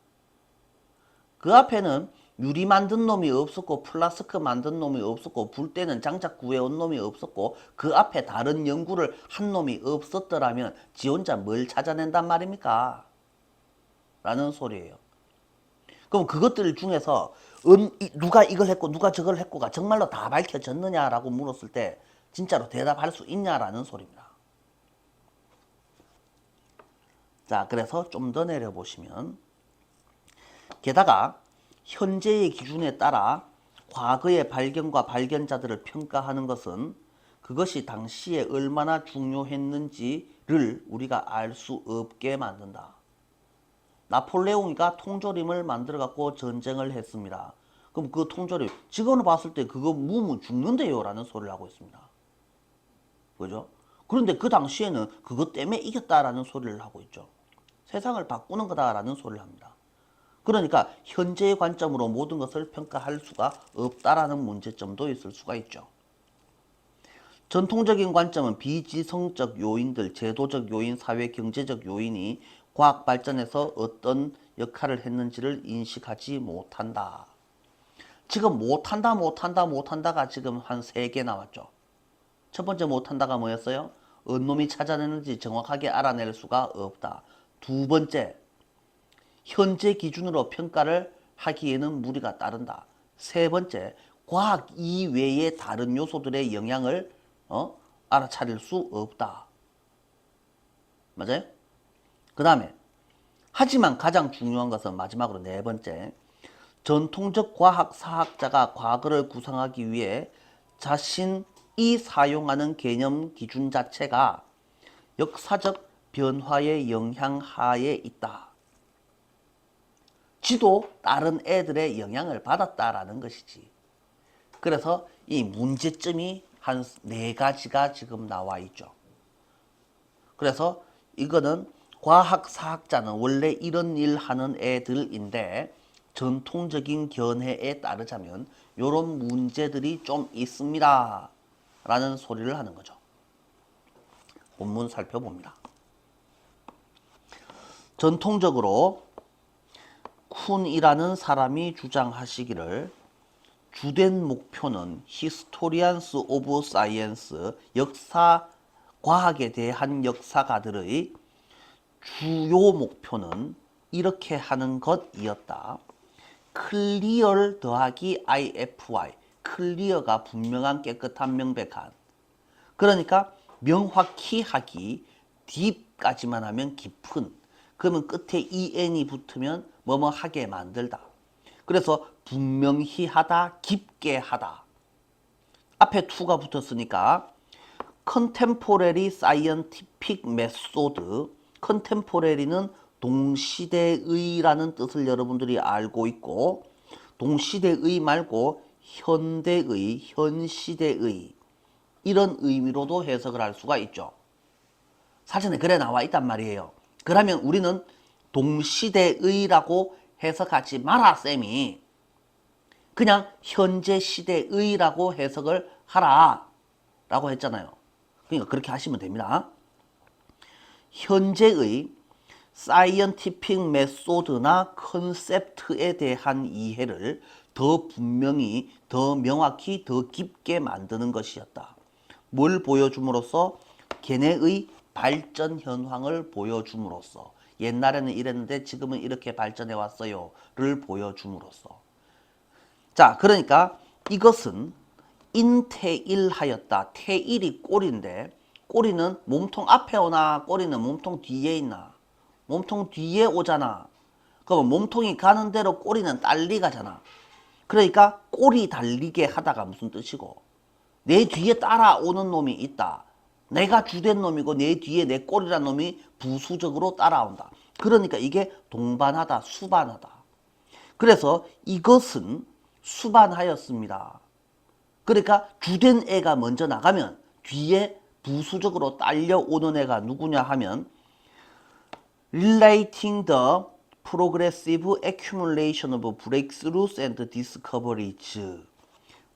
그 앞에는 유리 만든 놈이 없었고 플라스크 만든 놈이 없었고 불 때는 장작 구해온 놈이 없었고 그 앞에 다른 연구를 한 놈이 없었더라면 지 혼자 뭘 찾아낸단 말입니까? 라는 소리예요. 그럼 그것들 중에서 누가 이걸 했고 누가 저걸 했고가 정말로 다 밝혀졌느냐라고 물었을 때 진짜로 대답할 수 있냐라는 소리입니다. 자, 그래서 좀 더 내려보시면 게다가 현재의 기준에 따라 과거의 발견과 발견자들을 평가하는 것은 그것이 당시에 얼마나 중요했는지를 우리가 알 수 없게 만든다. 나폴레옹이가 통조림을 만들어 갖고 전쟁을 했습니다. 그럼 그 통조림 지금으로 봤을 때 그거 무면 죽는데요 라는 소리를 하고 있습니다. 그죠? 그런데 그 당시에는 그것 때문에 이겼다라는 소리를 하고 있죠. 세상을 바꾸는 거다라는 소리를 합니다. 그러니까 현재의 관점으로 모든 것을 평가할 수가 없다라는 문제점도 있을 수가 있죠. 전통적인 관점은 비지성적 요인들, 제도적 요인, 사회 경제적 요인이 과학 발전에서 어떤 역할을 했는지를 인식하지 못한다. 지금 못한다가 지금 한 3개 나왔죠. 첫 번째 못한다가 뭐였어요? 언놈이 찾아내는지 정확하게 알아낼 수가 없다. 두 번째, 현재 기준으로 평가를 하기에는 무리가 따른다. 세 번째, 과학 이외의 다른 요소들의 영향을 알아차릴 수 없다. 맞아요? 그 다음에 하지만 가장 중요한 것은 마지막으로 네 번째, 전통적 과학 사학자가 과거를 구상하기 위해 자신이 사용하는 개념 기준 자체가 역사적 변화의 영향 하에 있다. 지도 다른 애들의 영향을 받았다라는 것이지. 그래서 이 문제점이 한 4가지가 지금 나와 있죠. 그래서 이거는 과학 사학자는 원래 이런 일 하는 애들인데 전통적인 견해에 따르자면 이런 문제들이 좀 있습니다 라는 소리를 하는 거죠. 본문 살펴봅니다. 전통적으로 쿤이라는 사람이 주장하시기를 주된 목표는 히스토리안스 오브 사이언스, 역사, 과학에 대한 역사가들의 주요 목표는 이렇게 하는 것이었다. 클리어 더하기 IFY, 클리어가 분명한, 깨끗한, 명백한. 그러니까 명확히 하기, 딥까지만 하면 깊은. 그러면 끝에 EN이 붙으면 뭐뭐 하게 만들다. 그래서 분명히 하다, 깊게 하다. 앞에 to가 붙었으니까 contemporary scientific method, contemporary는 동시대의라는 뜻을 여러분들이 알고 있고 동시대의 말고 현대의, 현시대의 이런 의미로도 해석을 할 수가 있죠. 사전에 그래 나와 있단 말이에요. 그러면 우리는 동시대의라고 해석하지 마라 쌤이 그냥 현재 시대의라고 해석을 하라 라고 했잖아요. 그러니까 그렇게 하시면 됩니다. 현재의 사이언티픽 메소드나 컨셉트에 대한 이해를 더 분명히, 더 명확히, 더 깊게 만드는 것이었다. 뭘 보여줌으로써? 걔네의 발전 현황을 보여줌으로써. 옛날에는 이랬는데 지금은 이렇게 발전해 왔어요 를 보여줌으로써. 자, 그러니까 이것은 인태일하였다. 태일이 꼬리인데 꼬리는 몸통 앞에 오나 꼬리는 몸통 뒤에 있나? 몸통 뒤에 오잖아. 그러면 몸통이 가는 대로 꼬리는 달리 가잖아. 그러니까 꼬리 달리게 하다가 무슨 뜻이고 내 뒤에 따라오는 놈이 있다. 내가 주된 놈이고 내 뒤에 내 꼬리란 놈이 부수적으로 따라온다. 그러니까 이게 동반하다, 수반하다. 그래서 이것은 수반하였습니다. 그러니까 주된 애가 먼저 나가면 뒤에 부수적으로 딸려오는 애가 누구냐 하면 Relating the progressive accumulation of breakthroughs and discoveries.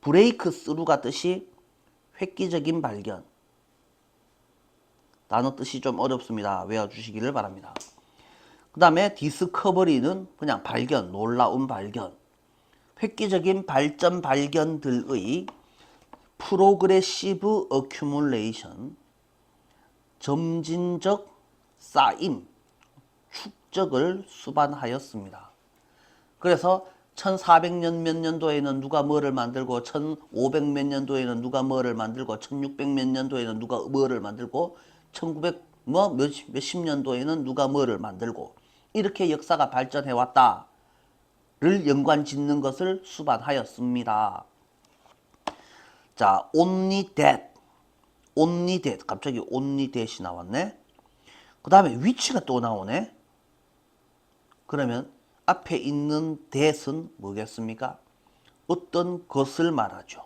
breakthrough가 뜻이 획기적인 발견. 단어 뜻이 좀 어렵습니다. 외워주시기를 바랍니다. 그 다음에 discovery는 그냥 발견, 놀라운 발견. 획기적인 발전 발견들의 프로그레시브 어큐뮬레이션, 점진적 쌓임, 축적을 수반하였습니다. 그래서 1400년 몇 년도에는 누가 뭐를 만들고 1500 몇 년도에는 누가 뭐를 만들고 1600 몇 년도에는 누가 뭐를 만들고 1900 몇십 년도에는 누가 뭐를 만들고 이렇게 역사가 발전해 왔다를 연관 짓는 것을 수반하였습니다. 자, only that 갑자기 only that이 나왔네. 그 다음에 위치가 또 나오네. 그러면 앞에 있는 that은 뭐겠습니까? 어떤 것을 말하죠.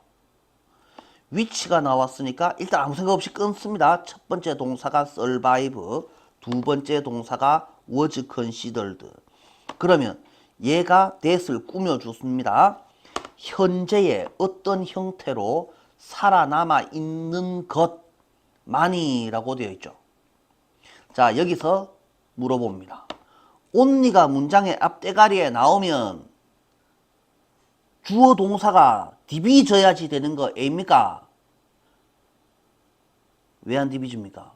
위치가 나왔으니까 일단 아무 생각 없이 끊습니다. 첫 번째 동사가 survive, 두 번째 동사가 was considered. 그러면 얘가 that을 꾸며줬습니다. 현재의 어떤 형태로 살아남아 있는 것만이라고 되어 있죠. 자, 여기서 물어봅니다. only가 문장의 앞대가리에 나오면 주어 동사가 디비져야지 되는 거 A입니까? 왜 안 디비집니까?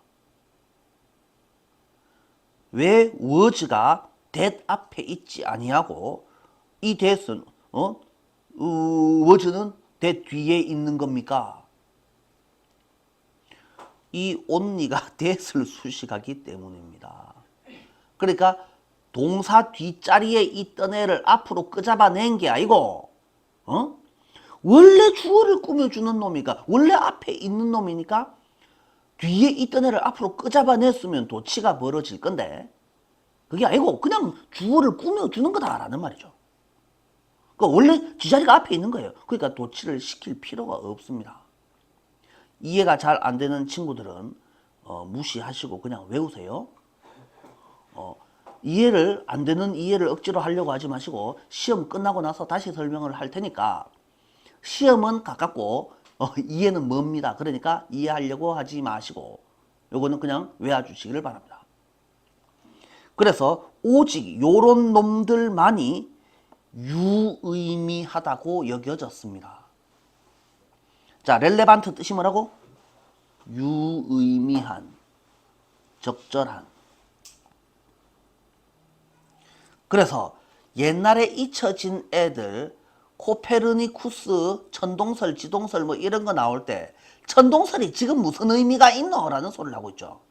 왜 was가 that 앞에 있지 아니하고 이 that은 was는 that 뒤에 있는 겁니까? 이 only가 that을 수식하기 때문입니다. 그러니까 동사 뒷자리에 있던 애를 앞으로 끄잡아낸 게 아니고 원래 주어를 꾸며주는 놈이니까 원래 앞에 있는 놈이니까 뒤에 있던 애를 앞으로 끄잡아냈으면 도치가 벌어질 건데 그게 아니고 그냥 주어를 꾸며주는 거다라는 말이죠. 그러니까 원래 뒷자리가 앞에 있는 거예요. 그러니까 도치를 시킬 필요가 없습니다. 이해가 잘 안 되는 친구들은 무시하시고 그냥 외우세요. 이해를 안 되는 이해를 억지로 하려고 하지 마시고 시험 끝나고 나서 다시 설명을 할 테니까 시험은 가깝고 이해는 멉니다. 그러니까 이해하려고 하지 마시고 요거는 그냥 외워주시기를 바랍니다. 그래서 오직 요런 놈들만이 유의미하다고 여겨졌습니다. 자, 렐레반트 뜻이 뭐라고? 유의미한, 적절한. 그래서 옛날에 잊혀진 애들 코페르니쿠스 천동설, 지동설 뭐 이런 거 나올 때 천동설이 지금 무슨 의미가 있노? 라는 소리를 하고 있죠.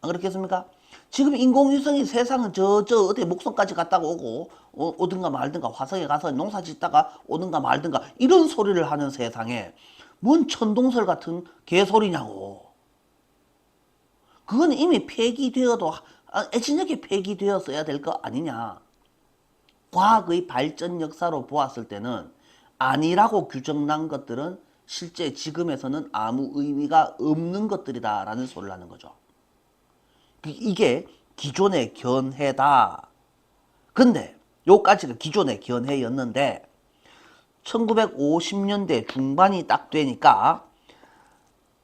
안 그렇겠습니까? 지금 인공위성이 세상은 어디 목성까지 갔다가 오고 오든가 말든가 화성에 가서 농사 짓다가 오든가 말든가 이런 소리를 하는 세상에 뭔 천동설 같은 개소리냐고. 그건 이미 폐기되어도 애진하게 폐기되었어야 될 거 아니냐. 과학의 발전 역사로 보았을 때는 아니라고 규정난 것들은 실제 지금에서는 아무 의미가 없는 것들이다 라는 소리를 하는 거죠. 이게 기존의 견해다. 근데 요까지가 기존의 견해였는데 1950년대 중반이 딱 되니까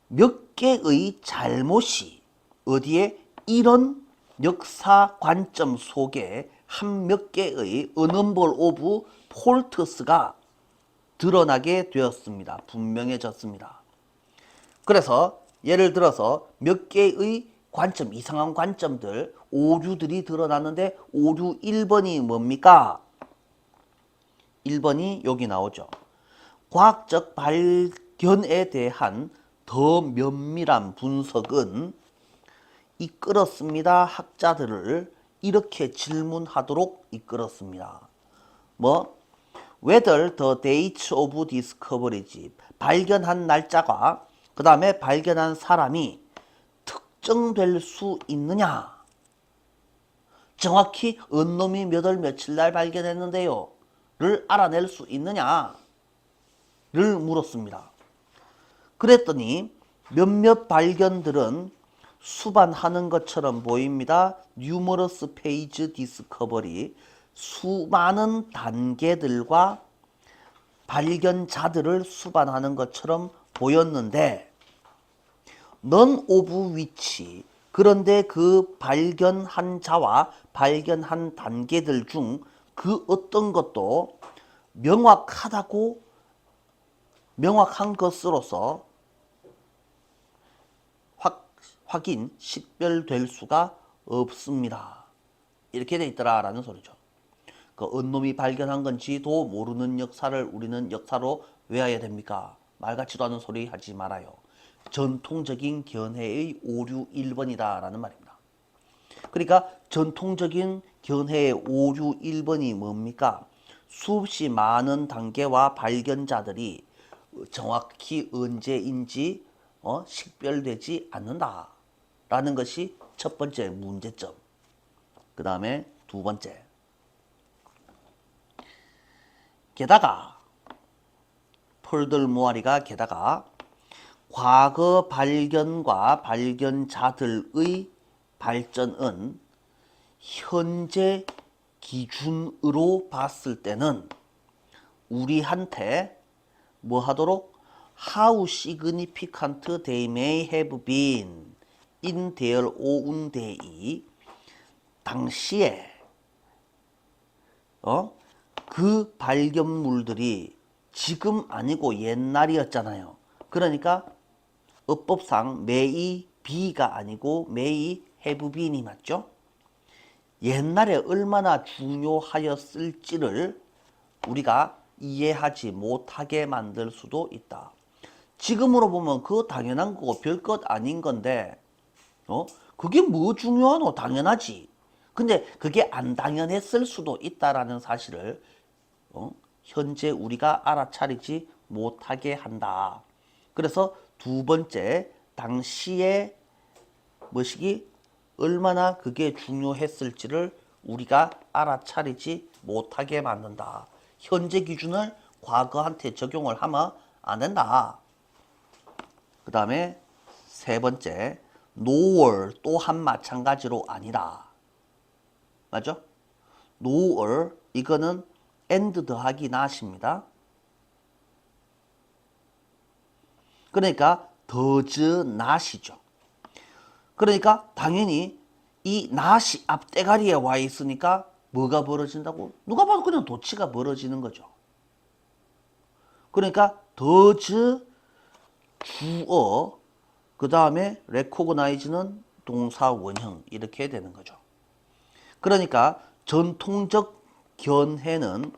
몇 개의 잘못이 어디에 이런 역사 관점 속에 한 몇 개의 어넘벌 오브 폴트스가 드러나게 되었습니다. 분명해졌습니다. 그래서 예를 들어서 몇 개의 관점, 이상한 관점들, 오류들이 드러났는데 오류 1번이 뭡니까? 1번이 여기 나오죠. 과학적 발견에 대한 더 면밀한 분석은 이끌었습니다. 학자들을 이렇게 질문하도록 이끌었습니다. whether the date of discovery, 발견한 날짜가 그 다음에 발견한 사람이 특정될 수 있느냐? 정확히 어느 놈이 몇 월 며칠 날 발견했는데요? 를 알아낼 수 있느냐? 를 물었습니다. 그랬더니 몇몇 발견들은 수반하는 것처럼 보입니다. numerous page discovery, 수많은 단계들과 발견자들을 수반하는 것처럼 보였는데 none of which, 그런데 그 발견한 자와 발견한 단계들 중 그 어떤 것도 명확한 것으로서 확인, 식별될 수가 없습니다. 이렇게 돼 있더라라는 소리죠. 그 언놈이 발견한 건지도 모르는 역사를 우리는 역사로 외워야 됩니까? 말 같지도 않은 소리 하지 말아요. 전통적인 견해의 오류 1번이다 라는 말입니다. 그러니까 전통적인 견해의 오류 1번이 뭡니까? 수없이 많은 단계와 발견자들이 정확히 언제인지 식별되지 않는다 라는 것이 첫 번째 문제점. 그 다음에 두 번째, 게다가 폴들모아리가 게다가 과거 발견과 발견자들의 발전은 현재 기준으로 봤을 때는 우리한테 뭐 하도록 How significant they may have been in their own day 당시에 그 발견물들이 지금 아니고 옛날이었잖아요. 그러니까 어법상 may be가 아니고 may have been이 맞죠? 옛날에 얼마나 중요하였을지를 우리가 이해하지 못하게 만들 수도 있다. 지금으로 보면 그거 당연한 거고 별것 아닌 건데 그게 뭐 중요하노? 당연하지. 근데 그게 안 당연했을 수도 있다라는 사실을 현재 우리가 알아차리지 못하게 한다. 그래서 두 번째, 당시에 뭐시기 얼마나 그게 중요했을지를 우리가 알아차리지 못하게 만든다. 현재 기준을 과거한테 적용을 하면 안 된다. 그 다음에 세 번째, nor 또한 마찬가지로 아니다. 맞죠? nor 이거는 and 더하기 not입니다. 그러니까 does not이죠. 그러니까 당연히 이 not이 앞대가리에 와 있으니까 뭐가 벌어진다고? 누가 봐도 그냥 도치가 벌어지는 거죠. 그러니까 does 주어, 그 다음에 recognize는 동사 원형 이렇게 되는 거죠. 그러니까 전통적 견해는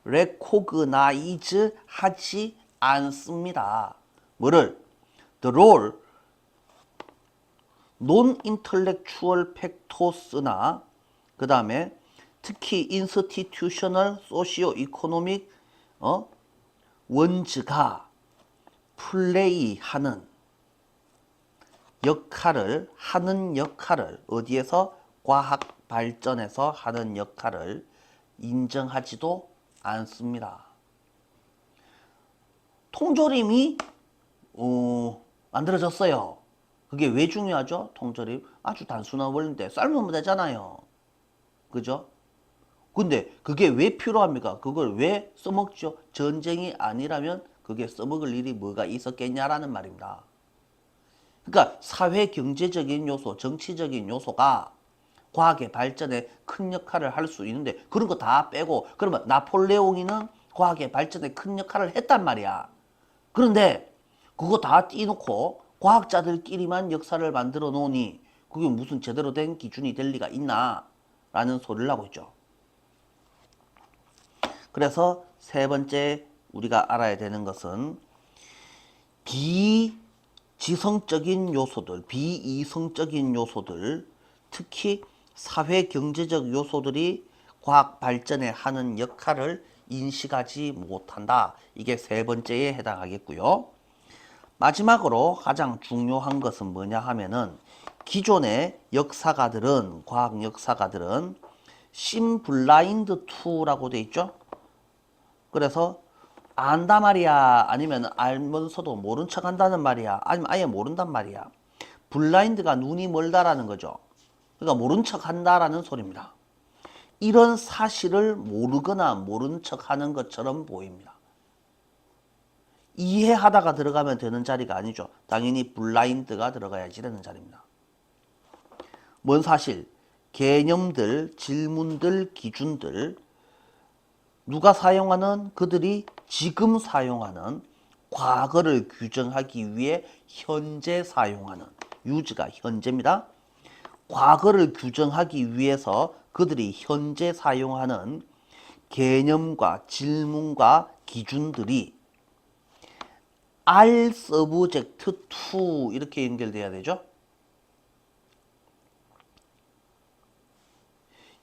recognize 하지 않습니다. 뭐를? The role, non-intellectual factors나 그 다음에 특히 institutional, socio-economic 원즈가 플레이하는 역할을 어디에서? 과학 발전에서 하는 역할을 인정하지도 않습니다. 통조림이 만들어졌어요. 그게 왜 중요하죠? 통조림 아주 단순한 원리인데 삶으면 되잖아요. 그죠? 근데 그게 왜 필요합니까? 그걸 왜 써먹죠? 전쟁이 아니라면 그게 써먹을 일이 뭐가 있었겠냐라는 말입니다. 그러니까 사회 경제적인 요소, 정치적인 요소가 과학의 발전에 큰 역할을 할 수 있는데 그런 거 다 빼고 그러면 나폴레옹이는 과학의 발전에 큰 역할을 했단 말이야. 그런데 그거 다 띄놓고 과학자들끼리만 역사를 만들어 놓으니 그게 무슨 제대로 된 기준이 될 리가 있나? 라는 소리를 하고 있죠. 그래서 세 번째 우리가 알아야 되는 것은 비지성적인 요소들, 비이성적인 요소들, 특히 사회 경제적 요소들이 과학 발전에 하는 역할을 인식하지 못한다. 이게 세 번째에 해당하겠고요. 마지막으로 가장 중요한 것은 뭐냐 하면은 기존의 역사가들은, 과학 역사가들은 심블라인드 투라고 돼 있죠. 그래서 안다 말이야, 아니면 알면서도 모른 척 한다는 말이야, 아니면 아예 모른단 말이야. 블라인드가 눈이 멀다라는 거죠. 그러니까 모른 척 한다라는 소리입니다. 이런 사실을 모르거나 모른 척 하는 것처럼 보입니다. 이해하다가 들어가면 되는 자리가 아니죠. 당연히 블라인드가 들어가야지 되는 자리입니다. 뭔 사실? 개념들, 질문들, 기준들, 누가 사용하는? 그들이 지금 사용하는 과거를 규정하기 위해 현재 사용하는 유즈가 현재입니다. 과거를 규정하기 위해서 그들이 현재 사용하는 개념과 질문과 기준들이 are subject to 이렇게 연결돼야 되죠.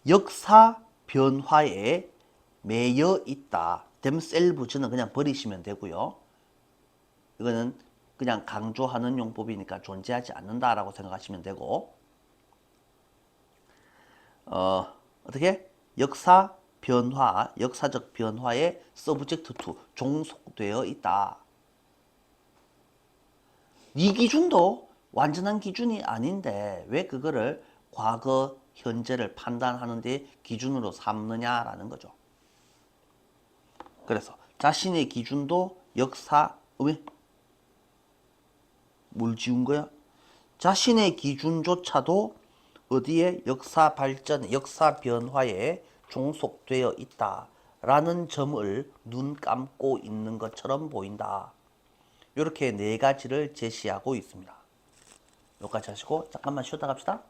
역사 변화에 매여 있다. themselves는 그냥 버리시면 되고요. 이거는 그냥 강조하는 용법이니까 존재하지 않는다라고 생각하시면 되고, 어떻게? 역사 변화, 역사적 변화에 subject to 종속되어 있다. 이 기준도 완전한 기준이 아닌데 왜 그거를 과거, 현재를 판단하는 데 기준으로 삼느냐라는 거죠. 그래서 자신의 기준도 역사, 왜? 뭘 지운 거야? 자신의 기준조차도 어디에? 역사 발전, 역사 변화에 종속되어 있다라는 점을 눈 감고 있는 것처럼 보인다. 이렇게 네 가지를 제시하고 있습니다. 여기까지 하시고 잠깐만 쉬었다 갑시다.